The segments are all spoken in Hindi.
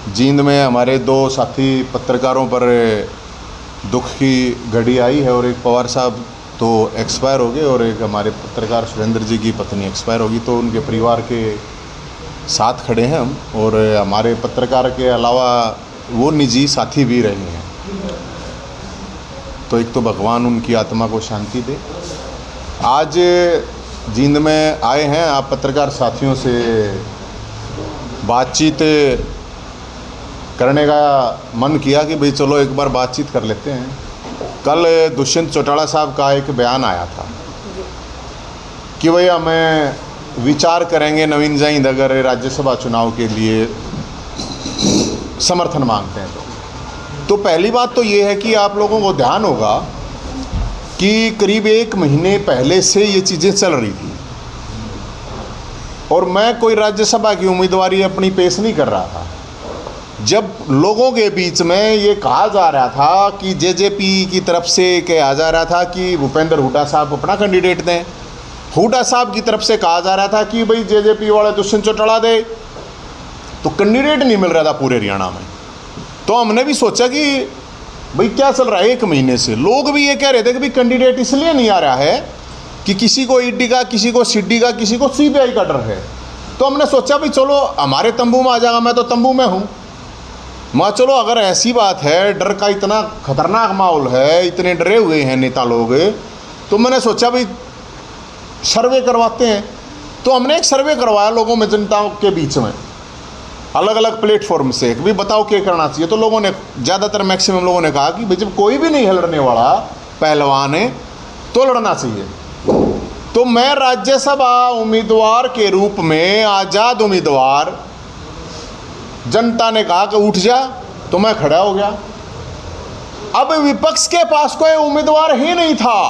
जींद में हमारे दो साथी पत्रकारों पर दुख की घड़ी आई है और एक पवार साहब तो एक्सपायर हो गए और एक हमारे पत्रकार सुरेंद्र जी की पत्नी एक्सपायर होगी, तो उनके परिवार के साथ खड़े हैं हम। और हमारे पत्रकार के अलावा वो निजी साथी भी रहे हैं, तो एक तो भगवान उनकी आत्मा को शांति दे। आज जींद में आए हैं, आप पत्रकार साथियों से बातचीत करने का मन किया कि भाई चलो एक बार बातचीत कर लेते हैं। कल दुष्यंत चौटाला साहब का एक बयान आया था कि भाई हमें विचार करेंगे नवीन जैन अगर राज्यसभा चुनाव के लिए समर्थन मांगते हैं तो पहली बात तो ये है कि आप लोगों को ध्यान होगा कि करीब 1 महीने पहले से ये चीज़ें चल रही थी और मैं कोई राज्यसभा की उम्मीदवारी अपनी पेश नहीं कर रहा था। जब लोगों के बीच में ये कहा जा रहा था कि जेजेपी की तरफ से कहा जा रहा था कि भूपेंद्र हुड्डा साहब अपना कैंडिडेट दें, हुड्डा साहब की तरफ से कहा जा रहा था कि भाई जेजेपी वाले दुष्यंत चौटाला दे, तो कैंडिडेट नहीं मिल रहा था पूरे हरियाणा में। तो हमने भी सोचा कि भाई क्या चल रहा है, 1 महीने से लोग भी ये कह रहे थे कि भाई कैंडिडेट इसलिए नहीं आ रहा है कि किसी को ईडी का, किसी को सीडी का, किसी को सीबीआई का डर है। तो हमने सोचा भाई चलो हमारे तंबू में आ जाएगा, मैं तो तंबू में हूँ। मैं चलो अगर ऐसी बात है, डर का इतना खतरनाक माहौल है, इतने डरे हुए हैं नेता लोग, तो मैंने सोचा भाई सर्वे करवाते हैं। तो हमने एक सर्वे करवाया लोगों में, जनता के बीच में, अलग अलग प्लेटफॉर्म से कि भाई बताओ क्या करना चाहिए। तो लोगों ने ज़्यादातर मैक्सिमम लोगों ने कहा कि भाई जब कोई भी नहीं है लड़ने वाला पहलवान है तो लड़ना चाहिए। तो मैं राज्यसभा उम्मीदवार के रूप में आज़ाद उम्मीदवार, जनता ने कहा कि उठ जा, तो मैं खड़ा हो गया। अब विपक्ष के पास कोई उम्मीदवार ही नहीं था,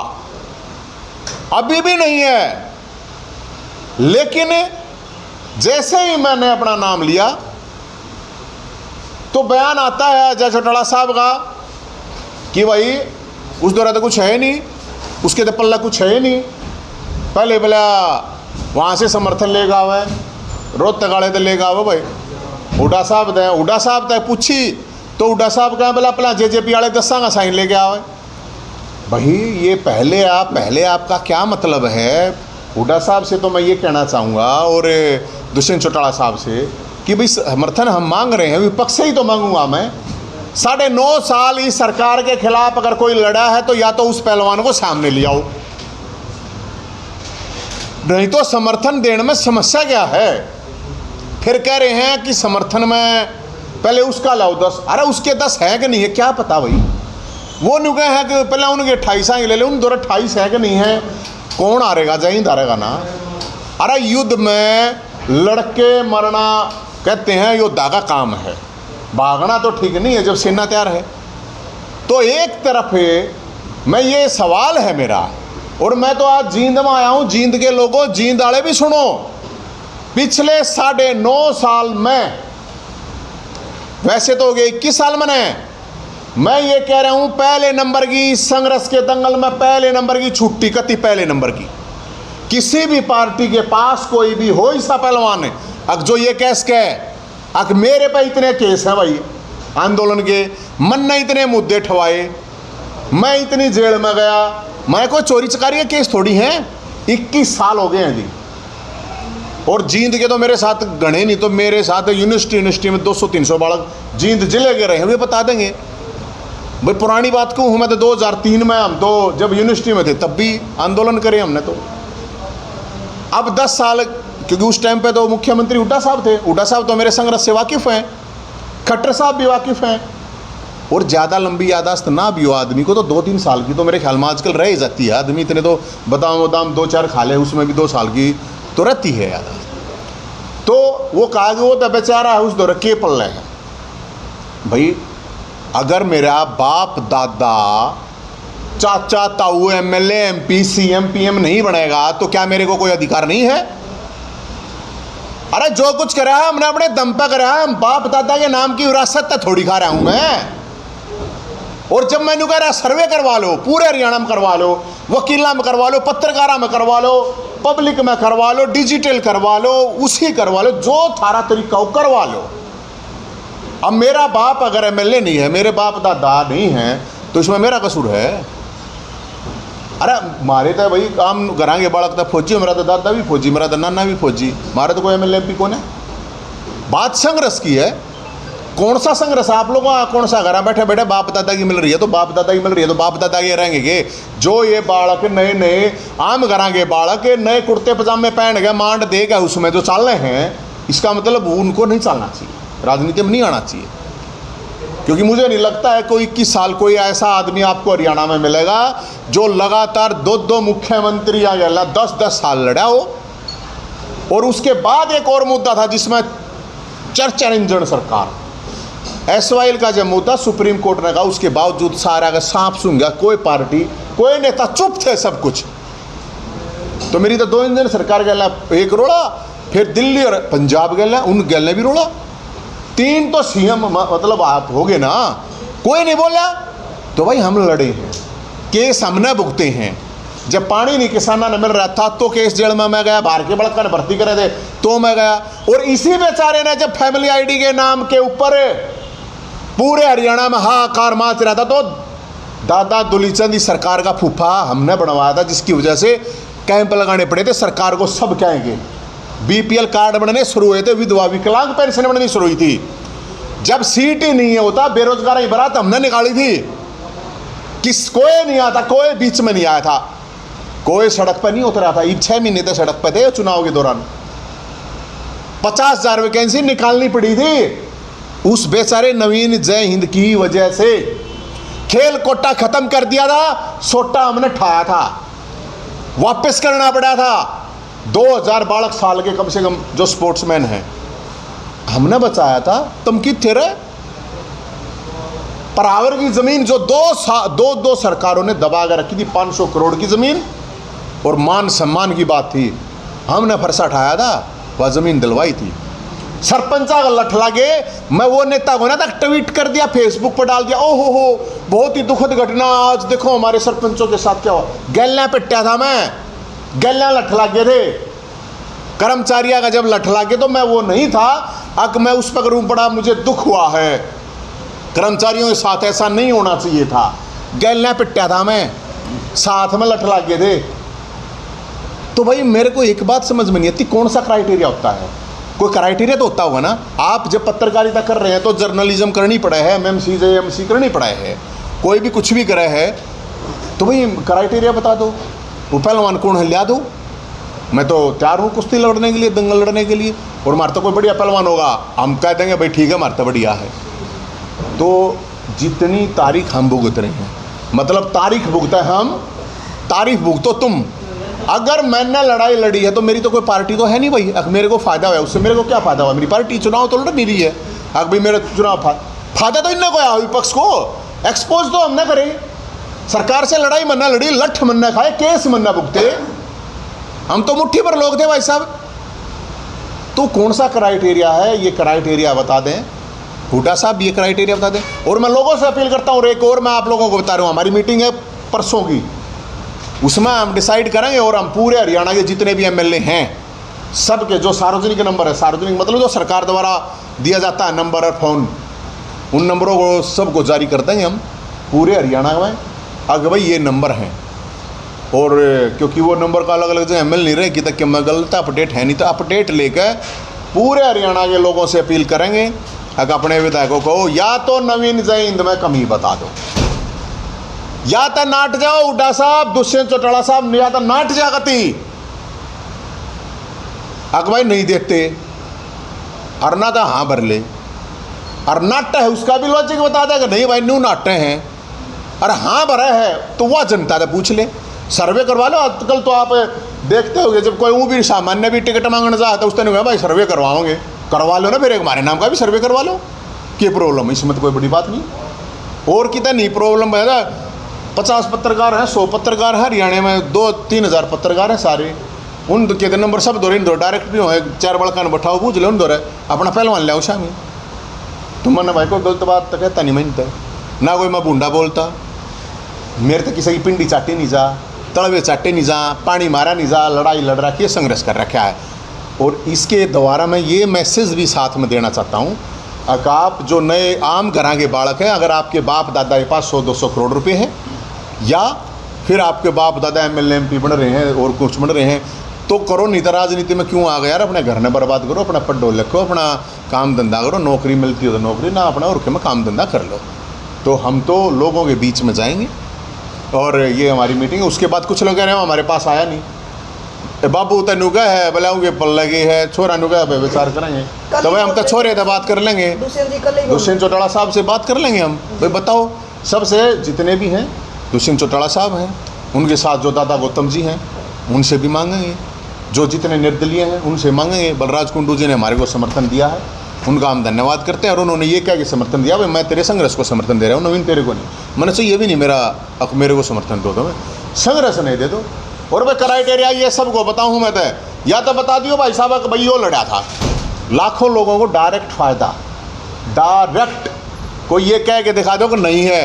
अभी भी नहीं है, लेकिन जैसे ही मैंने अपना नाम लिया तो बयान आता है अजय चौटाला साहब का कि भाई उस दौरान तो कुछ है नहीं, उसके तो पल्ला कुछ है नहीं, पहले बोला वहाँ से समर्थन लेगा हुआ है, रोहतक वाले तो लेगा हुआ भाई हुड्डा साहब दें। हुड्डा साहब तक पूछी तो हुड्डा साहब कहें बोला अपना जेजेपी वाले 10 का साइन लेके आओ भाई। ये पहले आपका क्या मतलब है? हुड्डा साहब से तो मैं ये कहना चाहूँगा और दुष्यंत चौटाला साहब से कि भाई समर्थन हम मांग रहे हैं, विपक्ष से ही तो मांगूंगा मैं। 9.5 साल इस सरकार के खिलाफ अगर कोई लड़ा है तो या तो उस पहलवान को सामने ले आओ, नहीं तो समर्थन देने में समस्या क्या है? फिर कह रहे हैं कि समर्थन में पहले उसका लाओ 10, अरे उसके 10 है कि नहीं है क्या पता भाई। वो नुके हैं कि पहले उनके 28 ले ले, उन दो 28 है कि नहीं है, कौन हारेगा? जैन हारेगा ना। अरे युद्ध में लड़के मरना कहते हैं योद्धा का काम है, भागना तो ठीक नहीं है जब सेना तैयार है। तो एक तरफ मैं ये सवाल है मेरा, और मैं तो आज जींद में आया हूँ। जींद के लोगों, जींद वाले भी सुनो, पिछले 9.5 साल में, वैसे तो हो गए 21 साल मैंने, मैं ये कह रहा हूँ पहले नंबर की संघर्ष के दंगल में पहले नंबर की छुट्टी कति, पहले नंबर की किसी भी पार्टी के पास कोई भी हो ऐसा पहलवान है अग जो ये केस कह अग मेरे पे इतने केस हैं भाई आंदोलन के, मन ने इतने मुद्दे ठवाए, मैं इतनी जेल में गया, मैं कोई चोरी चकारी के केस थोड़ी हैं। 21 साल हो गए हैं जी। और जींद के तो मेरे साथ गणे नहीं, तो मेरे साथ यूनिवर्सिटी में 200-300 बालक जींद जिले के रहे हैं, वे बता देंगे भाई। पुरानी बात क्यों हूँ, मैं तो 2003 में, हम तो जब यूनिवर्सिटी में थे तब भी आंदोलन करे हमने। तो अब 10 साल, क्योंकि उस टाइम पे तो मुख्यमंत्री हुड्डा साहब थे, हुड्डा साहब तो मेरे संघर्ष से वाकिफ़ हैं, खट्टर साहब भी वाकिफ़ हैं। और ज़्यादा लंबी यादाश्त ना भी हो आदमी को तो 2-3 साल की तो मेरे ख्याल में आजकल रह ही जाती है आदमी, इतने तो बादाम 2-4 खा ले उसमें भी 2 साल की तो रहती है यादाश्त। तो वो कहा कि वो तो बेचारा है उस दौर के पल्ले है भाई। अगर मेरा बाप दादा चाचा ताऊ एमएलए एमपी सीएम पीएम नहीं बनेगा तो क्या मेरे को कोई अधिकार नहीं है? अरे जो कुछ करा है हमने अपने दम पर करा है, बाप दादा के नाम की विरासत तो थोड़ी खा रहा हूं मैं। और जब मैंने कह रहा सर्वे करवा लो, पूरे हरियाणा में करवा लो, वकीला में करवा लो, पत्रकारा में करवा लो, पब्लिक में करवा लो, डिजिटल करवा लो, उसी करवा लो, जो थारा तरीका हो करवा लो। अब मेरा बाप अगर एमएलए नहीं है, मेरे बाप दादा नहीं है, तो इसमें मेरा कसूर है? अरे मारे तो भाई काम करांगे, बालक तो फौजी, मेरा तो दादा भी फौजी, मेरा तो नाना भी फौजी, मारे तो कोई एमएलए एमपी कौन है? बात संघर्ष की है। कौन सा संघर्ष? आप लोगों का कौन सा घर बैठे बैठे बाप दादा की मिल रही है तो बाप दादा की मिल रही है तो बाप दादा के रहेंगे। जो ये बालक नए नए आम घरांगे बालक नए कुर्ते पजामे पहन के मांड देगा उसमें जो चल रहे हैं, इसका मतलब उनको नहीं चलना चाहिए, राजनीति में नहीं आना चाहिए। क्योंकि मुझे नहीं लगता है कोई 21 साल कोई ऐसा आदमी आपको हरियाणा में मिलेगा जो लगातार दो मुख्यमंत्री आ गया 10-10 साल लड़ा हो। और उसके बाद एक और मुद्दा था जिसमें चर्चा इंजन सरकार एसवाइएल का जब मुद्दा सुप्रीम कोर्ट ने कहा, उसके बावजूद सारा का सांप सुन गया, कोई पार्टी कोई नेता चुप थे सब कुछ। तो मेरी तो 2 इंजन सरकार गया, एक रोड़ा, फिर दिल्ली और पंजाब गया, उन गल भी रोड़ा, 3 तो सीएम मतलब आप हो गए ना, कोई नहीं बोला। तो भाई हम लड़े हैं, केस हमने भुगते हैं। जब पानी नहीं किसाना ने मिल रहा था तो केस जेल में मैं गया, बाहर के बड़का ने भर्ती करे थे तो मैं गया। और इसी बेचारे ने जब फैमिली आईडी के नाम के ऊपर पूरे हरियाणा में हाहाकार मच रहा था, तो दादा दुलीचंद सरकार का फूफा हमने बनवाया था, जिसकी वजह से कैंप लगाने पड़े थे। सरकार को सब कहेंगे, बीपीएल कार्ड बनने शुरू हुए थे, विधवा विकलांग पेंशन बननी शुरू हुई थी। जब सीट ही नहीं होता, बेरोजगार ही बरात हमने निकाली थी, कोई नहीं आता, कोई बीच में नहीं आया था, कोई सड़क पर नहीं उतरा था। 6 महीने तक सड़क पर थे चुनाव के दौरान, 50,000 वैकेंसी निकालनी पड़ी थी उस बेचारे नवीन जय हिंद की वजह से। खेल कोटा खत्म कर दिया था, सोटा हमने ठाया था, वापस करना पड़ा था। 2000 बालक साल के कम से कम जो स्पोर्ट्समैन हैं हमने बचाया था। तुम कितने रहे? परावर की जमीन जो दो सरकारों ने दबा कर रखी थी, 500 करोड़ की जमीन, और मान सम्मान की बात थी, हमने फरसा ठाया था, वह जमीन दिलवाई थी। सरपंचा का लठ लागे, मैं वो नेता को ना तक ट्वीट कर दिया, फेसबुक पर डाल दिया, ओहो हो बहुत ही दुखद घटना, आज देखो हमारे सरपंचों के साथ क्या हुआ। गैल्या पिट्टा था मैं, गैल्या लठ लागे थे, कर्मचारियों का जब लठ लागे तो मैं वो नहीं था। अब मैं उस पर रू पड़ा, मुझे दुख हुआ है, कर्मचारियों के साथ ऐसा नहीं होना चाहिए था। गैल्या पिट्टा था मैं, साथ में लठ लागे थे। तो भाई मेरे को एक बात समझ में नहीं आती, कौन सा क्राइटेरिया होता है? कोई क्राइटेरिया तो होता होगा ना। आप जब पत्रकारिता कर रहे हैं तो जर्नलिज्म करनी पड़ा है, एमएमसी जेएमसी करनी पड़ा है, कोई भी कुछ भी करे है तो भाई क्राइटेरिया बता दो, वो पहलवान कौन है लिया दो। मैं तो तैयार हूँ कुश्ती लड़ने के लिए, दंगल लड़ने के लिए, और मारता कोई बढ़िया पहलवान होगा हम कह देंगे भाई ठीक है मारता बढ़िया है। तो जितनी तारीख हम भुगत रहे हैं, मतलब तारीख भुगता है हम, तारीख भुगतो तुम। अगर मैंने लड़ाई लड़ी है तो मेरी तो कोई पार्टी तो है नहीं भाई, अगर मेरे को फायदा हुआ उससे मेरे को क्या फायदा हुआ? मेरी पार्टी चुनाव तो लड़ नहीं रही है, अगर भाई मेरा चुनाव फायदा तो इनने को आया, विपक्ष को एक्सपोज तो हमने करे। सरकार से लड़ाई मन्ना लड़ी, लठ मन्ना खाए, केस मन्ना भुगते, हम तो मुट्ठी पर लोग थे भाई साहब। तो कौन सा क्राइटेरिया है? ये क्राइटेरिया बता दें हुड्डा साहब, ये क्राइटेरिया बता दें। और मैं लोगों से अपील करता हूँ, एक और मैं आप लोगों को बता रहा हूँ, हमारी मीटिंग है परसों की, उसमें हम डिसाइड करेंगे और हम पूरे हरियाणा के जितने भी एमएलए हैं सब के जो सार्वजनिक नंबर है, सार्वजनिक मतलब जो सरकार द्वारा दिया जाता है नंबर और फ़ोन, उन नंबरों को सबको जारी कर देंगे हम पूरे हरियाणा में। अगर भाई ये नंबर हैं, और क्योंकि वो नंबर का अलग अलग जगह मिल नहीं रहे कि तक कि मैं गलत अपडेट है नहीं, तो अपडेट लेकर पूरे हरियाणा के लोगों से अपील करेंगे। अगर अपने विधायकों को या तो नवीन जय हिंद में कमी बता दो, या तो नाट जाओ हुड्डा साहब, दुष्यंत चौटाला साहब, या तो नाट जागती। अगर भाई नहीं देखते अरना तो हाँ भर ले, और नाट्य है उसका भी लॉजिक बता देगा, नहीं भाई न्यू नाट्य हैं, अरे हाँ भरा है तो वह जनता से पूछ ले, सर्वे करवा लो। आजकल तो आप देखते होगे जब कोई वो भी सामान्य भी टिकट मांगने जाता है, उस तरह भाई सर्वे करवाओगे, करवा लो ना, फिर एक हमारे नाम का भी सर्वे करवा लो, क्या प्रॉब्लम है? इसमें तो कोई बड़ी बात नहीं। और कितना नहीं प्रॉब्लम है ना, 50 पत्रकार हैं, 100 पत्रकार हैं हरियाणा में, 2-3 हज़ार पत्रकार हैं सारे, उन के नंबर सब दो इन दो डायरेक्ट भी हो, 4 बड़का बैठाओ पूछ लो उन दो अपना पहलवान ले आओ शामी। तुम मैंने भाई को गलत बात तो कहता नहीं मानता ना, कोई मैं बूंडा बोलता, मेरे तो किसी की पिंडी चाटे नहीं जा, तड़वे चाटे नहीं जा, पानी मारा नहीं जा, लड़ाई लड़ रखी है, संघर्ष कर रखा है। और इसके द्वारा मैं ये मैसेज भी साथ में देना चाहता हूँ आप जो नए आम घरां के बालक हैं, अगर आपके बाप दादा के पास 100-200 करोड़ रुपए हैं, या फिर आपके बाप दादा MLA MP बन रहे हैं और कुछ बन रहे हैं, तो करो, नहीं तो राजनीति में क्यों आ गए यार? अपने घर में बर्बाद करो, अपना पढ़ो लिखो, अपना काम धंधा करो, नौकरी मिलती हो तो नौकरी, ना अपना और में काम धंधा कर लो। तो हम तो लोगों के बीच में जाएंगे, और ये हमारी मीटिंग है। उसके बाद कुछ लोग कह रहे हैं हमारे पास आया नहीं, बाबू तेनू क्या है, बुलाऊंगे पल लगे है, छोरा नु क्या विचार करेंगे, तो भाई हम तो छोरे तो बात कर लेंगे, दुष्यंत चौटाला साहब से बात कर लेंगे हम। भाई बताओ, सबसे जितने भी हैं, दुष्यंत चौटाला साहब हैं, उनके साथ जो दादा गौतम जी हैं उनसे भी मांगेंगे, जो जितने निर्दलीय हैं उनसे मांगेंगे। बलराज कुंडू जी ने हमारे को समर्थन दिया है, उनका हम धन्यवाद करते हैं। और उन्होंने ये क्या कि समर्थन दिया, भाई मैं तेरे संघर्ष को समर्थन दे रहा हूँ, नवीन तेरे को नहीं, मैंने से ये भी नहीं मेरे को समर्थन दो, मैं संघर्ष नहीं दे दो। और भाई क्राइटेरिया ये सबको बताऊँ मैं, तो या तो बता दियो भाई साहब कि भाई वो लड़ा था, लाखों लोगों को डायरेक्ट फायदा, डायरेक्ट कोई ये कह के दिखा दो कि नहीं है,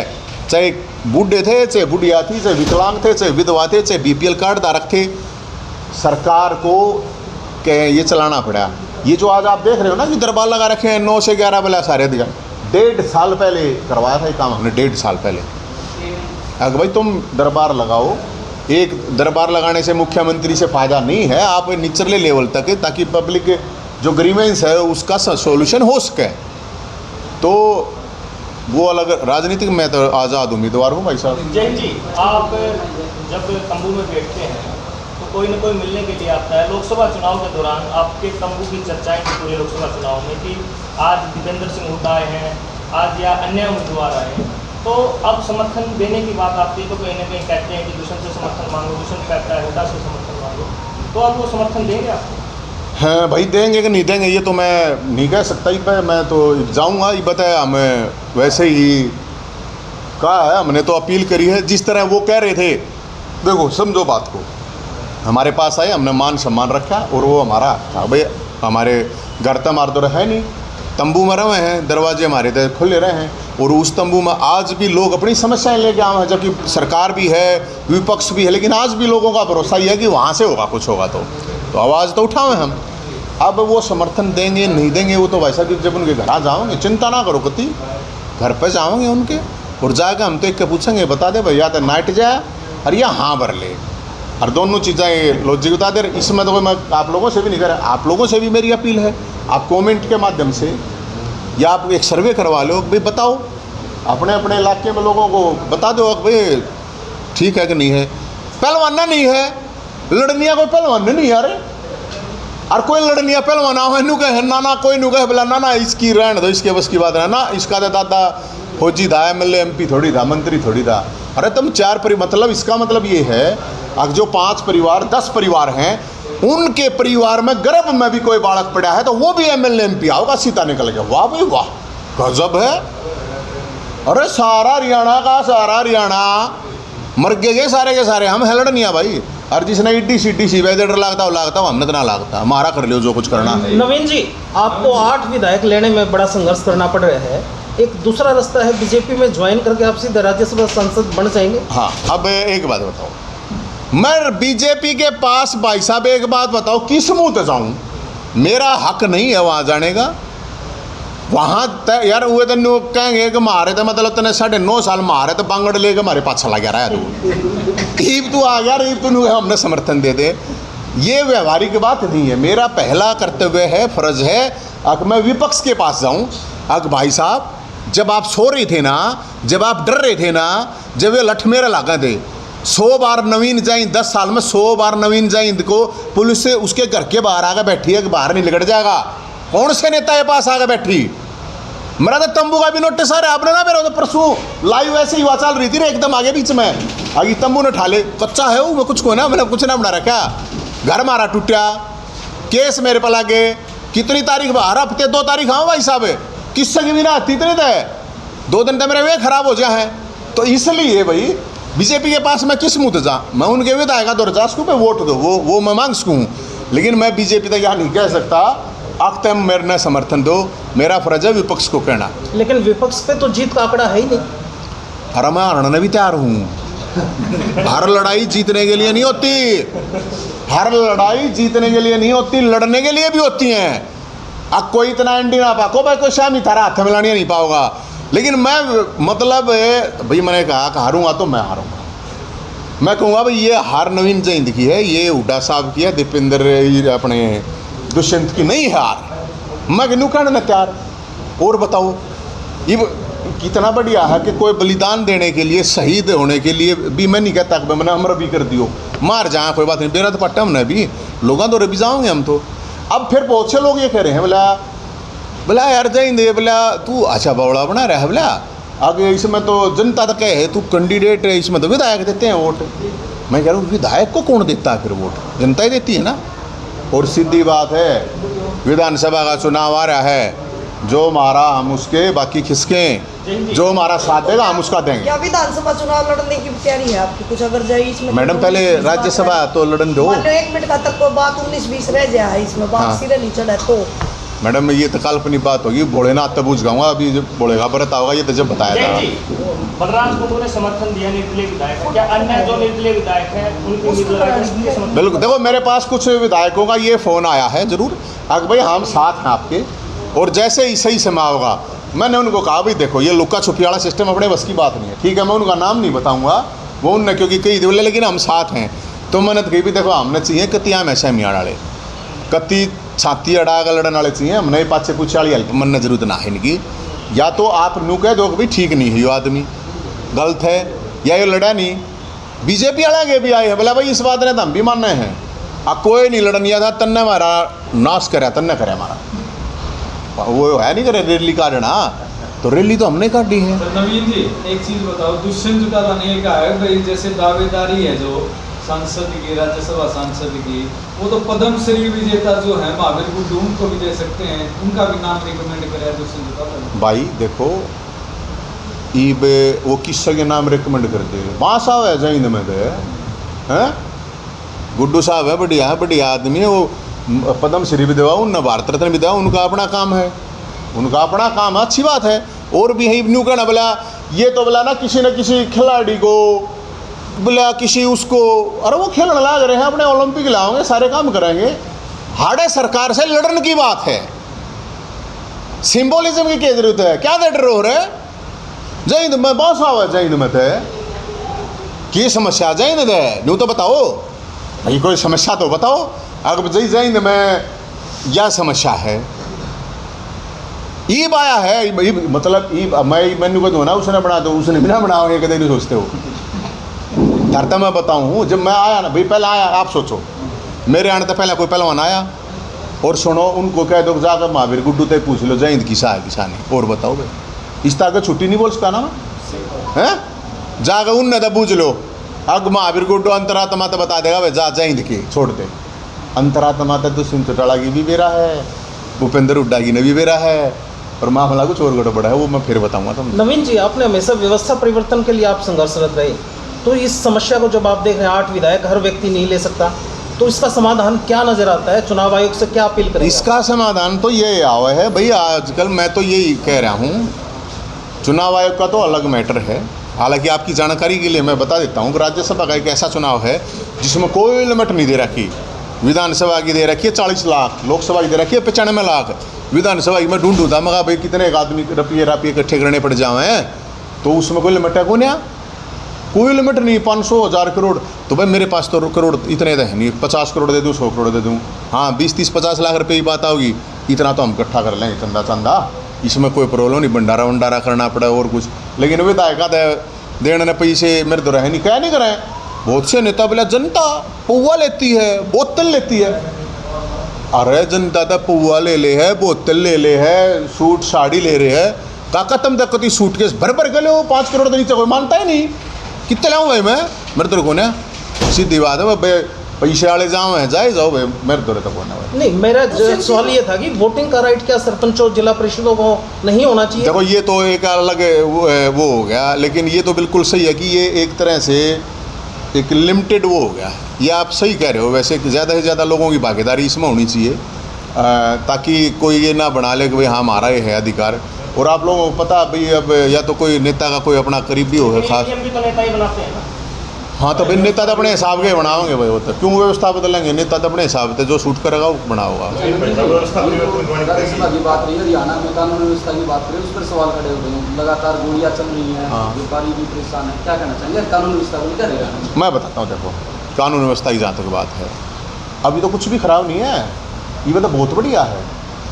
चाहे बूढ़े थे, चाहे बुढ़िया थी, चाहे विकलांग थे, चाहे विधवा थे, चाहे BPL कार्ड धारक थे, सरकार को ये चलाना पड़ा। ये जो आज आप देख रहे हो ना कि दरबार लगा रखे हैं 9 से 11 वाला सारे दिया, 1.5 साल पहले करवाया था ये काम हमने, 1.5 साल पहले। अगर भाई तुम दरबार लगाओ, एक दरबार लगाने से मुख्यमंत्री से फ़ायदा नहीं है, आप निचले लेवल तक, ताकि पब्लिक जो ग्रीवेंस है उसका सोल्यूशन हो सके। तो वो अलग राजनीतिक, मैं तो आज़ाद उम्मीदवार हूँ भाई साहब। जैन जी, आप जब तंबू में बैठते हैं तो कोई ना कोई मिलने के लिए आता है। लोकसभा चुनाव के दौरान आपके तंबू की चर्चाएं थी पूरे लोकसभा चुनाव में कि आज दीपेंद्र सिंह हुड्डा आए हैं, आज या अन्य उम्मीदवार आए हैं, तो अब समर्थन देने की बात आती है तो कहीं ना कहीं कहते हैं कि दुष्यंत से समर्थन मांगो, दुष्यंत कहता है हुड्डा से समर्थन मांगो, तो अब वो समर्थन देंगे आपको? हाँ भाई, देंगे कि नहीं देंगे ये तो मैं नहीं कह सकता ही, पर मैं तो जाऊंगा, ये बताया हमें वैसे ही कहा है, हमने तो अपील करी है जिस तरह वो कह रहे थे। देखो समझो बात को, हमारे पास आए, हमने मान सम्मान रखा, और वो हमारा था। भाई हमारे घर तो हमारे तो है नहीं, तंबू में रहे हैं, दरवाजे हमारे तो खुले रहे हैं, और उस तंबू में आज भी लोग अपनी समस्याएं लेके आए हैं, जबकि सरकार भी है, विपक्ष भी है, लेकिन आज भी लोगों का भरोसा ही है कि वहाँ से होगा, कुछ होगा तो आवाज़ तो उठाओ हम। अब वो समर्थन देंगे नहीं देंगे वो तो वैसा कि जब उनके घर आ जाओगे, चिंता ना करो, कति घर पर जाओगे उनके, और जाकर हम तो एक के पूछेंगे, बता दे भैया तो नाइट जाए और या हाँ भर ले, और दोनों चीज़ें लॉजिक बता दे। इसमें तो मैं आप लोगों से भी नहीं कर रहा, आप लोगों से भी मेरी अपील है, आप कमेंट के माध्यम से या आप एक सर्वे करवा लो, भाई बताओ अपने अपने इलाके में लोगों को बता दो भाई ठीक है कि नहीं है। पहलवाना नहीं है, लड़निया कोई पहलवान नहीं है, अरे और कोई लड़निया पहलवाना हो नू कहे ना कोई नू कहे बोला ना इसकी रहने दो, इसके बस की बात है ना, इसका तो दादा फौजी था, MLA MP थोड़ी था, मंत्री थोड़ी था। अरे तुम 4 मतलब इसका मतलब ये है अगर जो 5 परिवार 10 परिवार हैं, उनके परिवार में गर्भ में भी कोई बालक पड़ा है तो वो भी MLA MP होगा, सीता निकल गया, वाह भाई वाह, गजब है। अरे सारा हरियाणा मर गए सारे के सारे, हम हेलड़ नहीं है भाई। और जिसने ईडी सीडी वेदर लागता हो हमने तो ना लागता, हमारा कर लियो जो कुछ करना है। नवीन जी, आपको 8 विधायक लेने में बड़ा संघर्ष करना पड़ रहा है, एक दूसरा रास्ता है बीजेपी में ज्वाइन करके आप सीधे राज्यसभा सांसद बन जाएंगे। हाँ, अब एक बात बताओ, मैं बीजेपी के पास भाई साहब एक बात बताओ, किस मुँह से जाऊँ? मेरा हक नहीं है वहाँ जाने का। वहाँ यार वो तो कहेंगे कि मारे तो मतलब तने 9.5 साल मारे तो बांगड़ लेके हमारे पास चला गया रहा तू, ईब तू आ गया, ईब तू हमने समर्थन दे दे, ये व्यवहारिक बात नहीं है। मेरा पहला कर्तव्य है, फर्ज है, अगर मैं विपक्ष के पास जाऊँ, अगर भाई साहब जब आप सो रहे थे ना, जब आप डर रहे थे ना, जब ये लठमेरा लगा थे, 100 बार नवीन जैन 10 साल में 100 बार नवीन जैन को पुलिस से उसके घर के बाहर आकर बैठी है कि बाहर नहीं निकल जाएगा। कौन से नेता के पास आकर बैठी? मेरा तो तंबू का भी नोटिस आ रहा है, आपने ना मेरा तो परसों लाइव ऐसे ही आवाज चल रही थी ना, एकदम आगे बीच में आगे तंबू ने ठाले, कच्चा है वो, मैं कुछ को ना, मैंने कुछ ना बना रखा, घर मारा टूटा, केस मेरे पर लागे, कितनी तारीख बाहर, हफ्ते 2 तारीख हाँ भाई साहब, किससे की भी ना इतने तो 2 दिन तो मेरे वे खराब हो जाए हैं। तो इसलिए भाई बीजेपी के पास मैं किस मुँह से जा, मैं उनके विधायक 2050 को पे वोट दो, वो मैं मांग सकूँ, लेकिन मैं बीजेपी तक यहाँ नहीं कह सकता अब तक मेरे ने समर्थन दो, मेरा फर्ज है विपक्ष को कहना। लेकिन विपक्ष पे तो जीत का आंकड़ा है ही नहीं। अरे मैं हारने भी तैयार हूँ, हर लड़ाई जीतने के लिए नहीं होती, हर लड़ाई जीतने के लिए नहीं होती, लड़ने के लिए भी होती हैं। अब कोई इतना एंडी ना पाको भाई, कोई शामी थारा हाथ में लानी नहीं पाओगा। लेकिन मैं मतलब भाई मैंने कहा कि हारूंगा तो मैं हारूंगा। मैं कहूँगा भाई ये हार नवीन जैन की है, ये हुड्डा साहब की है, दीपेंद्र अपने दुष्यंत की नहीं है हार। मैं कहूँ कहने न तैयार। और बताओ ये कितना बढ़िया है कि कोई बलिदान देने के लिए, शहीद होने के लिए भी मैं नहीं कहता कि मैंने हमरा भी कर दियो, मार जाए कोई बात नहीं, बेरा तो पट्टा हमने भी लोग तो रबी जाओगे हम तो। अब फिर बहुत से लोग ये कह रहे हैं बोला यार जैन दे, बोला तू अच्छा बवड़ा बना रहा है, बोला आगे इसमें तो जनता तक है, तू कैंडिडेट है, इसमें तो विधायक देते हैं वोट। मैं कह रहा हूँ विधायक को कौन देता है फिर वोट, जनता ही देती है ना। और सीधी बात है, विधानसभा का चुनाव आ रहा है, जो मारा हम उसके बाकी खिसके, जो हमारा साथ देगा हम उसका देंगे। क्या विधानसभा चुनाव लड़ने की तैयारी है आपकी कुछ अगर जाए इसमें? मैडम पहले राज्यसभा तो लड़न दो। मान लो 1 मिनट का तक को बात 19-20 रह जाए इसमें, बात हाँ। सिरे नहीं चढ़ा तो मैडम ये तो काल्पनिक बात होगी, भोलेनाथ तो बूझ गाऊंगा, अभी जब भोलेगा व्रत होगा ये तो जब बताया जैन था। जी, बलराज कुंडू ने समर्थन दिया निर्दलीय विधायक है, क्या अन्य जो निर्दलीय विधायक हैं उनके उम्मीदवार हैं उसके लिए समर्थन? बिल्कुल, देखो मेरे पास कुछ विधायकों का ये फ़ोन आया है ज़रूर, अगर भाई हम साथ हैं आपके, और जैसे ही सही समय होगा मैंने उनको कहा भाई देखो ये लुक्का छुपी वाला सिस्टम अपने बस की बात नहीं है, ठीक है, मैं उनका नाम नहीं बताऊंगा, वो उनने क्योंकि कई बोले लेकिन हम साथ हैं। तो मैंने तो कही भी देखो हमने चाहिए कतिया में ऐसे मियाँ वाले, कति छाती अड़ा का लड़न वाले चाहिए, हमने पाछे पूछे वाली हेल्प मन जरूरत ना है इनकी। या तो आप नू कह दो कि भाई ठीक नहीं है ये आदमी गलत है, या ये लड़ा नहीं, बीजेपी वाला के भी आए हैं बोला भाई इस बात ने तो हम भी मानना है, कोई नहीं लड़न था तन्ने हमारा नाश करे, तन्ने करे हमारा वो है नहीं करे रैली काटना, तो रैली तो हमने काटी है। तो नवीन जी एक चीज बताओ, दुष्यंत चौटाला ने ये कहा है भाई जैसे दावेदारी है जो सांसद की, राज्यसभा सांसद की, वो तो पद्म श्री विजेता जो है महावीर गुड्डू उनको भी दे सकते हैं, उनका भी नाम रिकमेंड करे दुष्यंत चौटाला। भाई देखो ईब वो किस्सा के नाम रिकमेंड कर दे, माँ साहब है जैन में दे हैं, गुड्डू साहब है बढ़िया आदमी है, वो पद्म श्री भी देवा, उन भारत रत्न भी देवा, उनका अपना काम है, उनका अपना काम है, अच्छी बात है। और भी है न्यू कहना बोला ये तो बोला ना किसी न किसी खिलाड़ी को बोला किसी उसको, अरे वो खेलने लग रहे हैं अपने ओलंपिक लाओगे सारे काम करेंगे, हाड़े सरकार से लड़ने की बात है, सिंबोलिज्म की क्या जरूरत है, क्या डर हो रहे जैन में बस आवा जैन में थे की समस्या जैन दे न्यू तो बताओ भाई, कोई समस्या तो बताओ। अगर जैन में यह समस्या है, ईब आया है ईब, मतलब ईब मैंने को तो ना उसने बना दो, उसने बिना बनाओ ये कदे नहीं सोचते हो। धरता मैं बताऊँ जब मैं आया ना भाई, पहले आया आप सोचो मेरे आने तो पहले कोई पहलवान आया, और सुनो उनको कह दो जाकर महावीर गुड्डू तक पूछ लो जैन किसा है किसा नहीं, और बताओ भाई इस तरह का छुट्टी नहीं बोल सकता ना है, जाकर उनने तो पूछ लो। अब महावीर गुड्डू अंतरात्मा तो बता देगा भाई जा जैन की छोड़ दे, अंतरात्मा तो दुष्यंत चौटाला की भी बेरा है, भूपेंद्र हुड्डा की ने भी बेरा है, और मामला कुछ और गड़बड़ है, वो मैं फिर बताऊंगा तुम। नवीन जी आपने हमेशा व्यवस्था परिवर्तन के लिए आप संघर्षरत रहे, तो इस समस्या को जब आप देख रहे हैं 8 विधायक हर व्यक्ति नहीं ले सकता, तो इसका समाधान क्या नजर आता है, चुनाव आयोग से क्या अपील करें? इसका समाधान तो ये आवा है भाई, आजकल मैं तो यही कह रहा हूँ, चुनाव आयोग का तो अलग मैटर है। हालांकि आपकी जानकारी के लिए मैं बता देता हूँ कि राज्यसभा का एक ऐसा चुनाव है जिसमें कोई लिमिट नहीं दे रखी, विधानसभा की दे रखी है 40 लाख, लोकसभा की दे रखी है 95 लाख, विधानसभा की मैं ढूंढूँ था मगा भाई कितने एक आदमी रुपये इकट्ठे करने पड़ जाए हैं, तो उसमें कोई लिमिट है कौन है, कोई लिमिट नहीं, 500 1000 करोड़, तो भाई मेरे पास तो करोड़ इतने तो है नहीं, 50 करोड़ दे दूँ 100 करोड़ दे दूँ, हाँ 20 30 50 लाख रुपये की बात होगी, इतना तो हम इकट्ठा कर लेंगे चंदा, इसमें कोई प्रॉब्लम नहीं, भंडारा वंडारा करना पड़ा और कुछ। लेकिन विधायक देने ने पैसे मेरे तो रहे नहीं, क्या नहीं करें, बहुत से नेता बोला जनता पौवा लेती है बोतल लेती है, अरे जनता तो पौवा ले है बोतल ले है, सूट साड़ी ले रहे है, काका तुम तक कभी सूटकेस भर के लो 5 करोड़ के नीचे कोई मानता ही नहीं, कितने लाऊँ भाई मैं, मेरे तो कौन है, सीधी बात है भाई पैसे वाले जाओ है जाओ भाई, मेरे तो कौन है भाई। नहीं मेरा सवाल ये था कि वोटिंग का राइट क्या सरपंचों जिला परिषदों को नहीं होना चाहिए? देखो ये तो एक अलग वो हो गया, लेकिन ये तो बिल्कुल सही है कि ये एक तरह से एक लिमिटेड वो हो गया, ये आप सही कह रहे हो, वैसे ज़्यादा से ज़्यादा लोगों की भागीदारी इसमें होनी चाहिए, ताकि कोई ये ना बना ले कि भाई हाँ हमारा ये है अधिकार। और आप लोगों को पता भाई अब या तो कोई नेता का कोई अपना करीबी हो है खास, भी तो नेता ही बनाते हैं ना, हाँ तो भाई नेता तो अपने हिसाब के बनाओगे भाई, वो तो क्यों व्यवस्था बदलेंगे? नेता तो अपने हिसाब से जो सूट करेगा वो बनाओगा। व्यवस्था की बात रही है, हरियाणा में कानून व्यवस्था की बात करें, उस पर सवाल खड़े हो रहे हैं। लगातार गोलियां चल रही हैं, हाँ। व्यापारी भी परेशान है, क्या कहना चाहेंगे कानून व्यवस्था को लेकर हरियाणा में? मैं बताता हूँ, देखो कानून व्यवस्था की जहाँ तक बात है, अभी तो कुछ भी खराब नहीं है, ये तो बहुत बढ़िया है।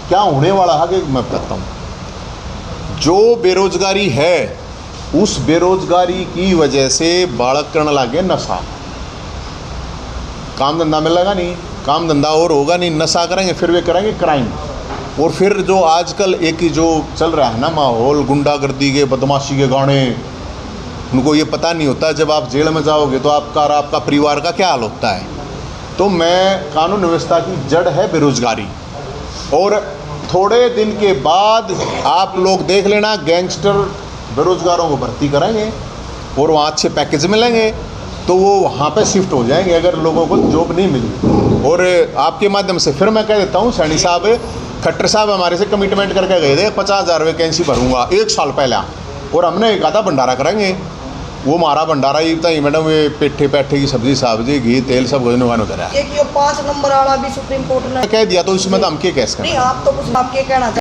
क्या होने वाला है कि मैं बताता हूँ। जो बेरोजगारी है उस बेरोजगारी की वजह से बालक करने लगे नशा, काम धंधा मिलेगा नहीं, काम धंधा और होगा नहीं, नशा करेंगे, फिर वे करेंगे क्राइम। और फिर जो आजकल एक ही जो चल रहा है ना माहौल, गुंडागर्दी के, बदमाशी के गाने, उनको ये पता नहीं होता जब आप जेल में जाओगे तो आपका और आपका परिवार का क्या हाल होता है। तो मैं कानून व्यवस्था की जड़ है बेरोजगारी, और थोड़े दिन के बाद आप लोग देख लेना गैंगस्टर बेरोजगारों को भर्ती करेंगे और वहाँ अच्छे पैकेज मिलेंगे तो वो वहाँ पे शिफ्ट हो जाएंगे अगर लोगों को जॉब नहीं मिली। और आपके माध्यम से फिर मैं कह देता हूँ, सैनी साहब, खट्टर साहब हमारे से कमिटमेंट करके गए थे 50,000 वैकेंसी भरूंगा 1 साल पहले, और हमने एक आधा भंडारा करेंगे। वो हमारा भंडारा ही बताइए मैडम, ये पेठे पैठे की सब्जी सब्जी घी तेल सब गोजन उधर है। एक ये 5 नंबर वाला भी सुप्रीम कोर्ट ने कह दिया तो इसमें तो हम क्या कह सकते हैं? नहीं, आप तो कुछ आप क्या कहना